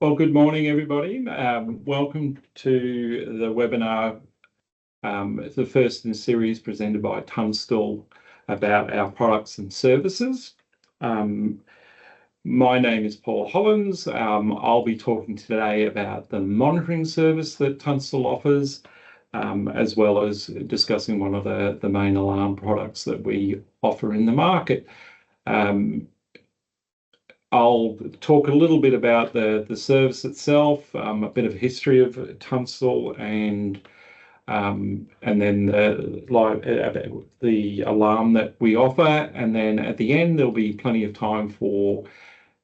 Well, good morning, everybody. Welcome to the webinar. It's the first in a series presented by Tunstall about our products and services. My name is Paul Hollins. I'll be talking today about the monitoring service that Tunstall offers, as well as discussing one of the main alarm products that we offer in the market. I'll talk a little bit about the service itself, a bit of history of Tunstall, and then the alarm that we offer. And then at the end, there'll be plenty of time for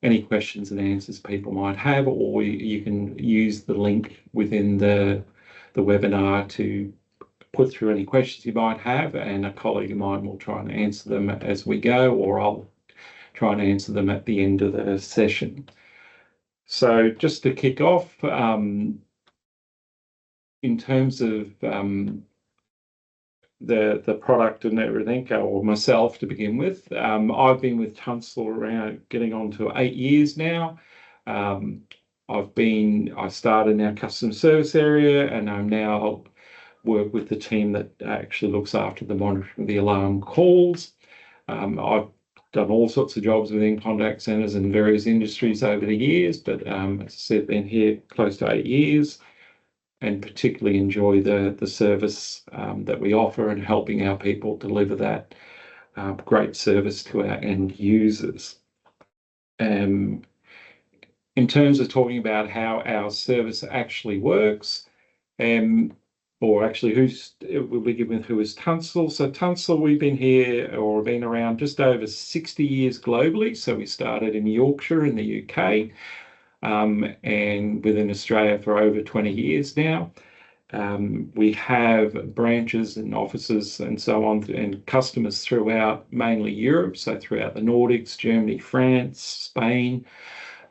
any questions and answers people might have, or you can use the link within the webinar to put through any questions you might have, and a colleague of mine will try and answer them as we go, or I'll try and answer them at the end of the session. So just to kick off, in terms of the product and everything, or myself to begin with, I've been with Tunstall around getting on to 8 years now. I started in our customer service area, and I'm now work with the team that actually looks after the monitoring of the alarm calls. I've done all sorts of jobs within contact centres in various industries over the years, but as I said, been here close to 8 years, and particularly enjoy the service that we offer and helping our people deliver that great service to our end users. In terms of talking about how our service actually works, or actually we'll begin with who is Tunstall. So Tunstall, we've been here or been around just over 60 years globally. So we started in Yorkshire in the UK, and within Australia for over 20 years now. We have branches and offices and so on, and customers throughout mainly Europe, so throughout the Nordics, Germany, France, Spain,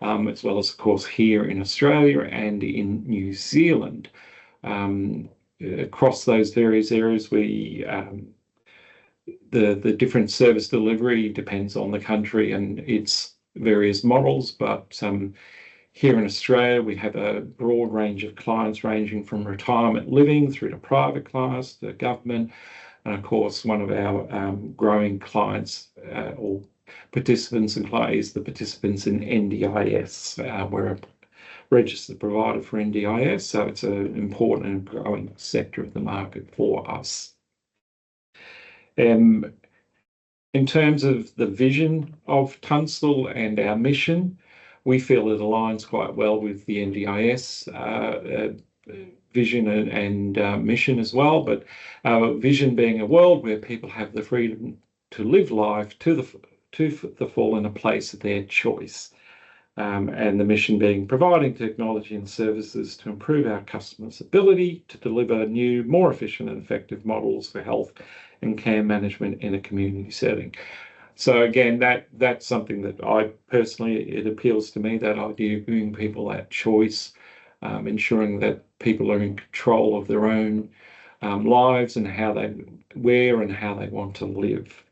as well as, of course, here in Australia and in New Zealand. Across those various areas, the different service delivery depends on the country and its various models, but here in Australia we have a broad range of clients ranging from retirement living through to private clients to government, and of course one of our growing clients or participants and clients is the participants in NDIS. We're a registered provider for NDIS, so it's an important and growing sector of the market for us. In terms of the vision of Tunstall and our mission, we feel it aligns quite well with the NDIS vision and mission as well, but our vision being a world where people have the freedom to live life to the full in a place of their choice. And the mission being providing technology and services to improve our customers' ability to deliver new, more efficient and effective models for health and care management in a community setting. So again, that's something that I personally, it appeals to me, that idea of giving people that choice, ensuring that people are in control of their own lives and where and how they want to live.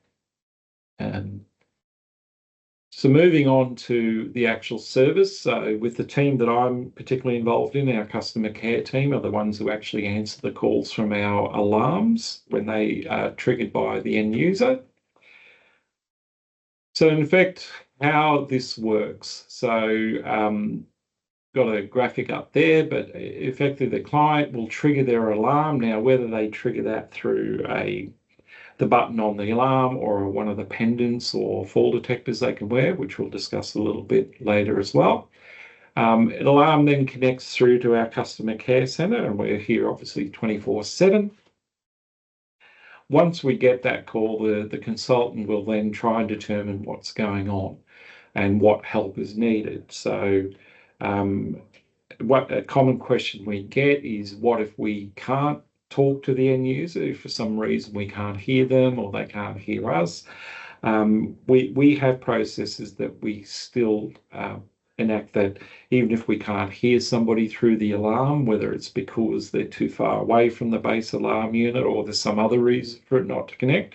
So moving on to the actual service, so with the team that I'm particularly involved in, our customer care team are the ones who actually answer the calls from our alarms when they are triggered by the end user. So in effect, how this works. So got a graphic up there, but effectively the client will trigger their alarm. Now, whether they trigger that through the button on the alarm or one of the pendants or fall detectors they can wear, which we'll discuss a little bit later as well. An alarm then connects through to our customer care centre, and we're here obviously 24/7. Once we get that call, the consultant will then try and determine what's going on and what help is needed. So what a common question we get is, what if we can't talk to the end user, if for some reason we can't hear them or they can't hear us? We have processes that we still enact, that even if we can't hear somebody through the alarm, whether it's because they're too far away from the base alarm unit or there's some other reason for it not to connect,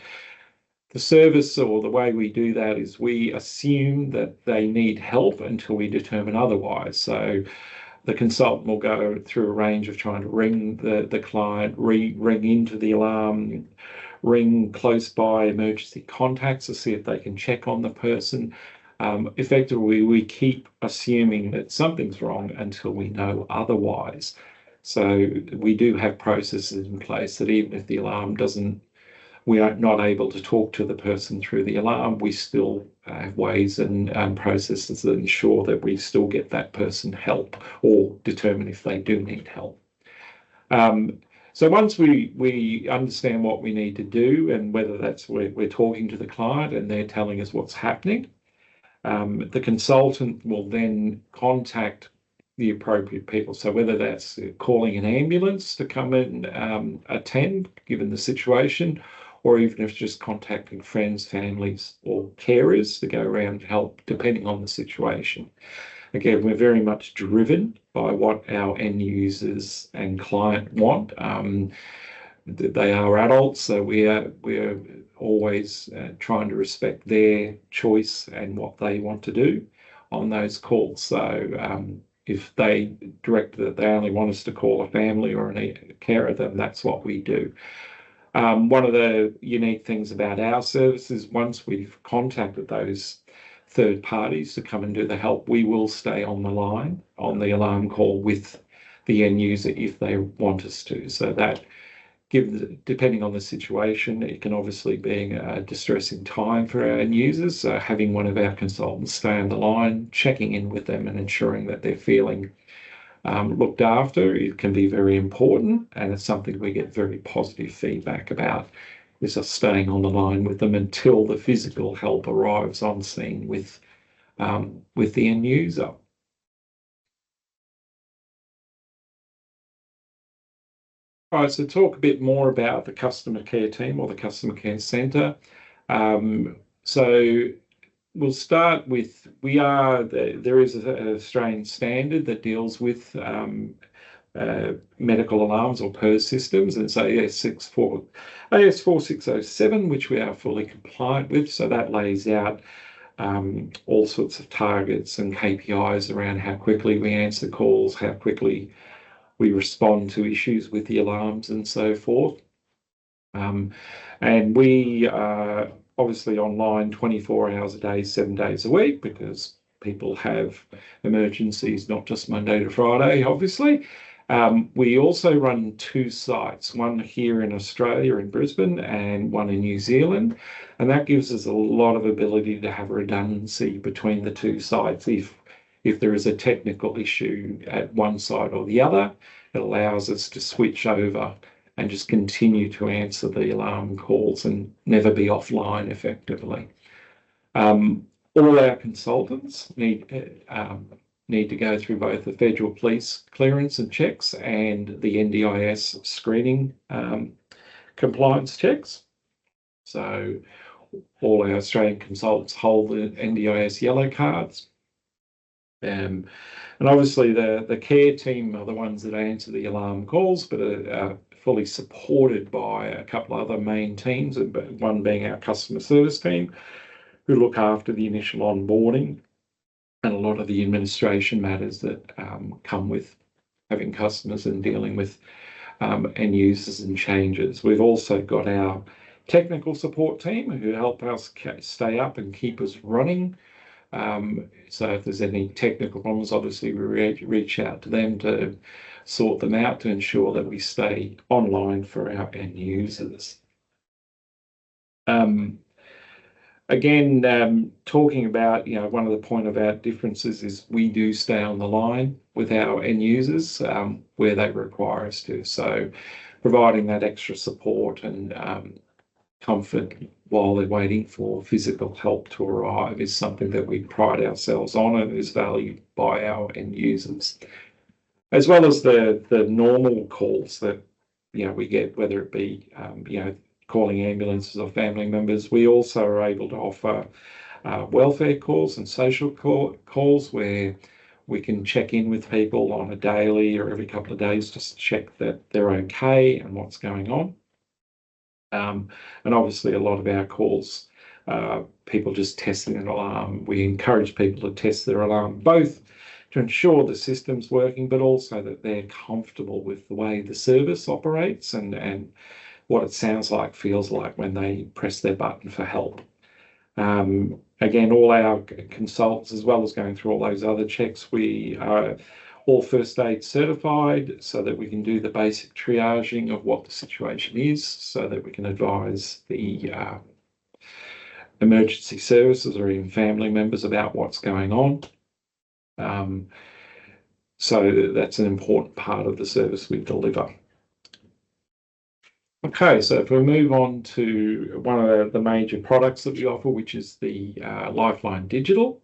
The service, or the way we do that, is we assume that they need help until we determine otherwise. So the consultant will go through a range of trying to ring the client, ring into the alarm, ring close by emergency contacts to see if they can check on the person. Effectively, we keep assuming that something's wrong until we know otherwise. So we do have processes in place that even if the alarm doesn't, we are not able to talk to the person through the alarm, we still have ways and processes that ensure that we still get that person help or determine if they do need help. So once we understand what we need to do, and whether that's we're talking to the client and they're telling us what's happening, the consultant will then contact the appropriate people. So whether that's calling an ambulance to come and attend, given the situation, or even if just contacting friends, families, or carers to go around and help, depending on the situation. Again, we're very much driven by what our end users and client want. They are adults, so we're always trying to respect their choice and what they want to do on those calls. So if they direct that they only want us to call a family or a carer, then that's what we do. One of the unique things about our service is once we've contacted those third parties to come and do the help, we will stay on the line on the alarm call with the end user if they want us to. So that depending on the situation, it can obviously be a distressing time for our end users. So having one of our consultants stay on the line, checking in with them and ensuring that they're feeling looked after, it can be very important, and it's something we get very positive feedback about, is us staying on the line with them until the physical help arrives on scene with the end user. All right, so talk a bit more about the customer care team or the customer care centre. So we'll start with, there is an Australian standard that deals with medical alarms or PERS systems, and so AS4607, which we are fully compliant with. So that lays out all sorts of targets and KPIs around how quickly we answer calls, how quickly we respond to issues with the alarms and so forth. And we are obviously online 24 hours a day, 7 days a week, because people have emergencies, not just Monday to Friday, obviously. We also run 2 sites, one here in Australia in Brisbane and one in New Zealand. And that gives us a lot of ability to have redundancy between the 2 sites. If there is a technical issue at one side or the other, it allows us to switch over and just continue to answer the alarm calls and never be offline effectively. All our consultants need to go through both the federal police clearance and checks and the NDIS screening compliance checks. So all our Australian consultants hold the NDIS yellow cards. And obviously the care team are the ones that answer the alarm calls, but are fully supported by a couple of other main teams, one being our customer service team, who look after the initial onboarding and a lot of the administration matters that come with having customers and dealing with end users and changes. We've also got our technical support team who help us stay up and keep us running. So if there's any technical problems, obviously we reach out to them to sort them out to ensure that we stay online for our end users. Again, talking about, one of the point of our differences is we do stay on the line with our end users where they require us to. So providing that extra support and comfort while they're waiting for physical help to arrive is something that we pride ourselves on and is valued by our end users. As well as the normal calls that we get, whether it be calling ambulances or family members, we also are able to offer welfare calls and social calls where we can check in with people on a daily or every couple of days just to check that they're okay and what's going on. And obviously a lot of our calls, people just testing an alarm. We encourage people to test their alarm, both to ensure the system's working, but also that they're comfortable with the way the service operates and what it sounds like, feels like when they press their button for help. Again, all our consultants, as well as going through all those other checks, we are all first aid certified so that we can do the basic triaging of what the situation is, so that we can advise the emergency services or even family members about what's going on. So that's an important part of the service we deliver. Okay, so if we move on to one of the major products that we offer, which is the Lifeline Digital.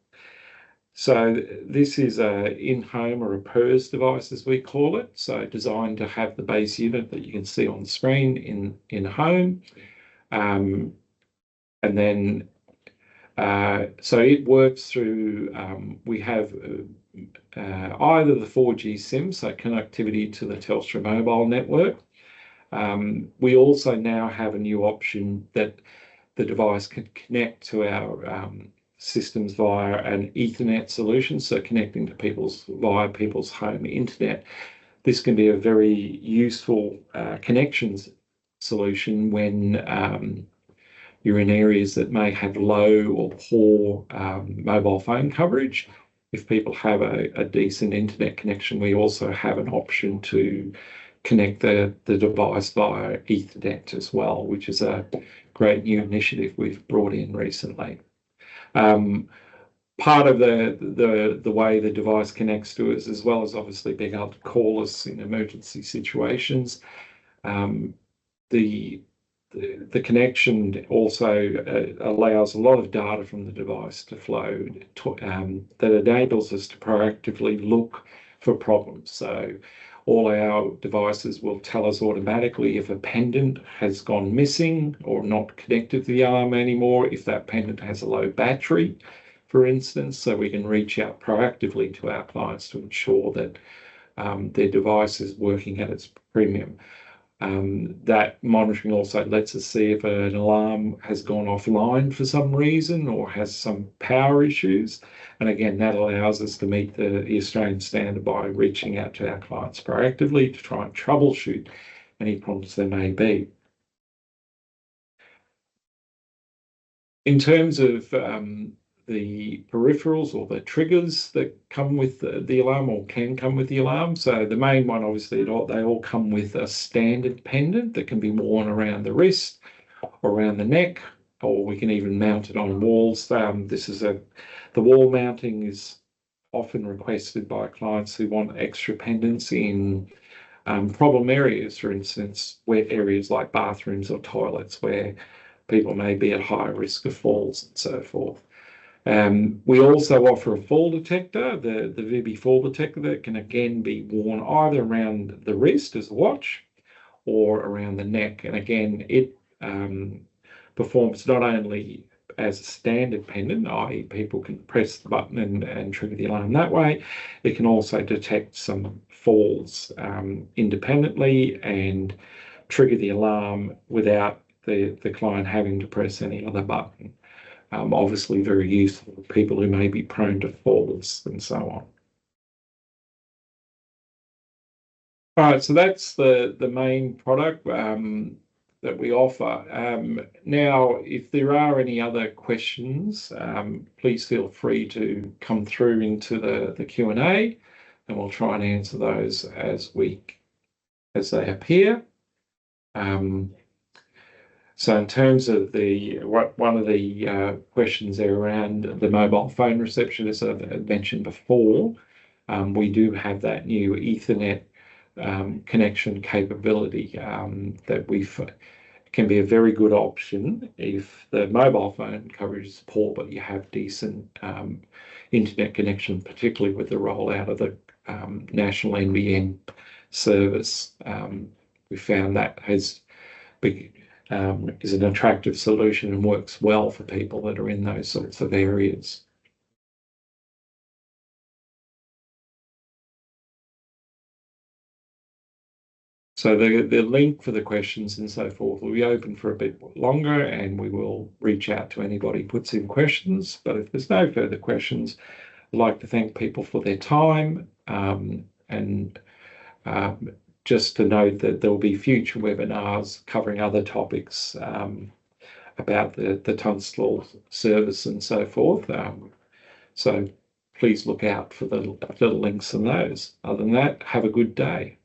So this is a in-home or a PERS device, as we call it. So designed to have the base unit that you can see on the screen in home. And then, so it works through, we have either the 4G SIM, so connectivity to the Telstra mobile network. We also now have a new option that the device can connect to our systems via an Ethernet solution, so connecting to via people's home internet. This can be a very useful connections solution when you're in areas that may have low or poor mobile phone coverage. If people have a decent internet connection, we also have an option to connect the device via Ethernet as well, which is a great new initiative we've brought in recently. Part of the way the device connects to us, as well as obviously being able to call us in emergency situations, the connection also allows a lot of data from the device to flow that enables us to proactively look for problems. So all our devices will tell us automatically if a pendant has gone missing or not connected to the alarm anymore, if that pendant has a low battery, for instance, so we can reach out proactively to our clients to ensure that their device is working at its premium. That monitoring also lets us see if an alarm has gone offline for some reason or has some power issues. And again, that allows us to meet the Australian standard by reaching out to our clients proactively to try and troubleshoot any problems there may be. In terms of the peripherals or the triggers that come with the alarm or can come with the alarm. So the main one, obviously, they all come with a standard pendant that can be worn around the wrist or around the neck, or we can even mount it on walls. The wall mounting is often requested by clients who want extra pendants in problem areas, for instance, wet areas like bathrooms or toilets where people may be at higher risk of falls and so forth. We also offer a fall detector, the Vibi fall detector, that can again be worn either around the wrist as a watch or around the neck. And again, it performs not only as a standard pendant, i.e. people can press the button and trigger the alarm that way, it can also detect some falls independently and trigger the alarm without the client having to press any other button. Obviously very useful for people who may be prone to falls and so on. All right, so that's the main product that we offer. Now, if there are any other questions, please feel free to come through into the Q&A, and we'll try and answer those as they appear. So in terms of one of the questions there around the mobile phone reception, as I've mentioned before, we do have that new Ethernet connection capability that can be a very good option if the mobile phone coverage is poor, but you have decent internet connection, particularly with the rollout of the national NBN service. We found that is an attractive solution and works well for people that are in those sorts of areas. So the link for the questions and so forth will be open for a bit longer, and we will reach out to anybody who puts in questions. But if there's no further questions, I'd like to thank people for their time, and just to note that there will be future webinars covering other topics about the Tunstall service and so forth. So please look out for the links in those. Other than that, have a good day.